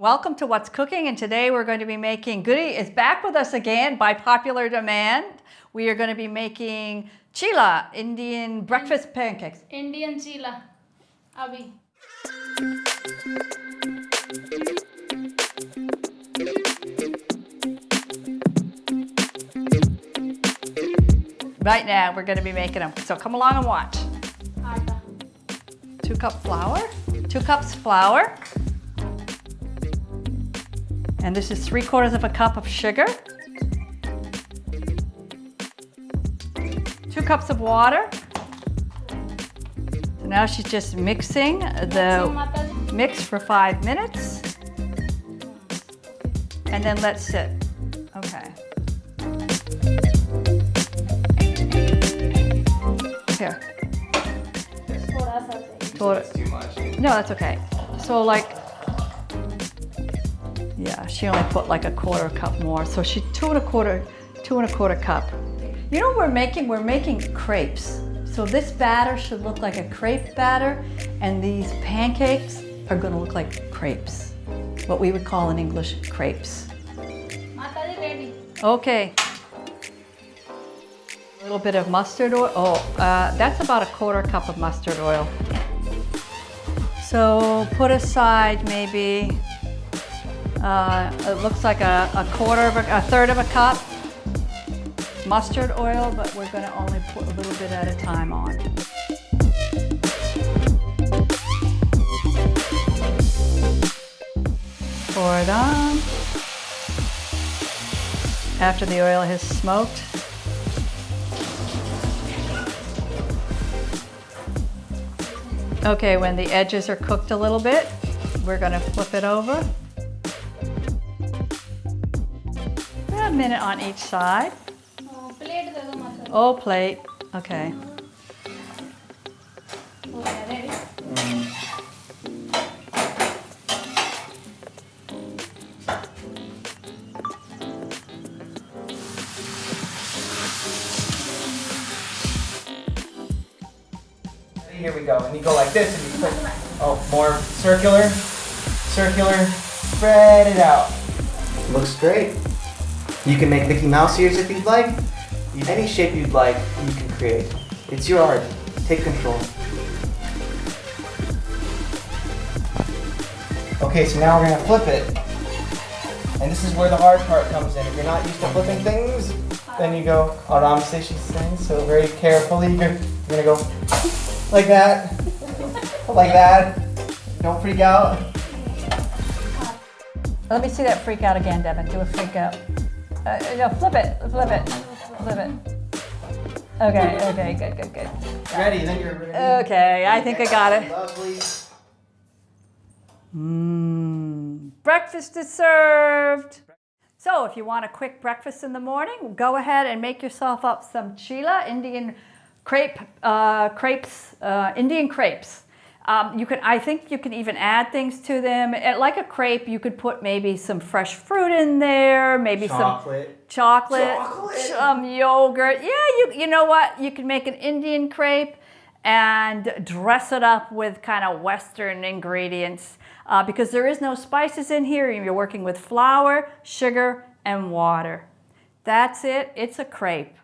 Welcome to What's Cooking, and today we're going to be making, Guddi is back with us again by popular demand. We are going to be making Cheela, Indian breakfast pancakes. Indian Cheela, Abhi. Right now we're going to be making them, so come along and watch. Atta. 2 cups flour, 2 cups flour. And this is 3/4 of a cup of sugar. 2 cups of water. So now she's just mixing the mix for 5 minutes. And then let sit. Okay. Here. That's too much. No, that's okay. So yeah, she only put like a 1/4 cup more. So she 2 1/4 cup. You know what we're making crepes. So this batter should look like a crepe batter, and these pancakes are gonna look like crepes. What we would call in English crepes. Mataji ready. Okay. A little bit of mustard oil. Oh, that's about a 1/4 cup of mustard oil. So put aside maybe, it looks like a 1/3 of a cup mustard oil, but we're going to only put a little bit at a time on. Pour it on. After the oil has smoked. Okay, when the edges are cooked a little bit, we're going to flip it over. A minute on each side. Plate de do mataji. Oh, plate. Okay. Okay, ready. Here we go. And you go like this and you put, more circular, spread it out. Looks great. You can make Mickey Mouse ears if you'd like. Any shape you'd like, you can create. It's your art. Take control. Okay, so now we're gonna flip it. And this is where the hard part comes in. If you're not used to flipping things, then you go, Aram se she's saying, so very carefully, you're gonna go like that, like that. Don't freak out. Let me see that freak out again, Devin. Do a freak out. No, flip it. Okay, good. Ready, then you're ready. Okay, I think I got it. Lovely. Breakfast is served. So if you want a quick breakfast in the morning, go ahead and make yourself up some Cheela, Indian crepes. I think you can even add things to them. Like a crepe, you could put maybe some fresh fruit in there, maybe some chocolate, some yogurt. Yeah, you know what? You can make an Indian crepe and dress it up with kind of Western ingredients because there is no spices in here. You're working with flour, sugar, and water. That's it. It's a crepe.